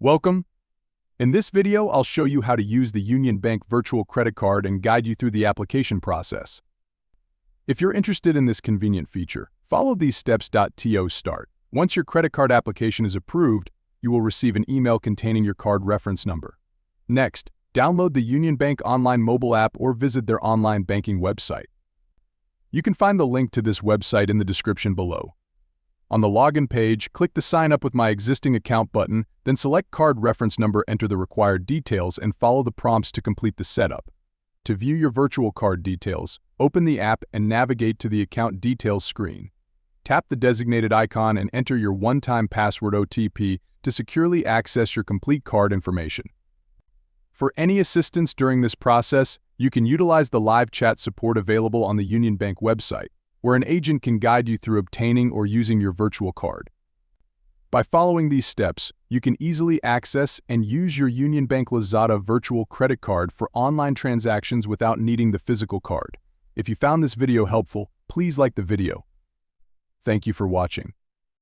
Welcome. In this video, I'll show you how to use the UnionBank virtual credit card and guide you through the application process. If you're interested in this convenient feature, follow these steps. To start. Once your credit card application is approved, you will receive an email containing your card reference number. Next, download the UnionBank online mobile app or visit their online banking website. You can find the link to this website in the description below. On the login page, click the Sign Up with My Existing Account button, then select Card Reference Number, enter the required details, and follow the prompts to complete the setup. To view your virtual card details, open the app and navigate to the Account Details screen. Tap the designated icon and enter your one-time password (OTP) to securely access your complete card information. For any assistance during this process, you can utilize the live chat support available on the UnionBank website, where an agent can guide you through obtaining or using your virtual card. By following these steps, you can easily access and use your UnionBank Lazada virtual credit card for online transactions without needing the physical card. If you found this video helpful, please like the video. Thank you for watching.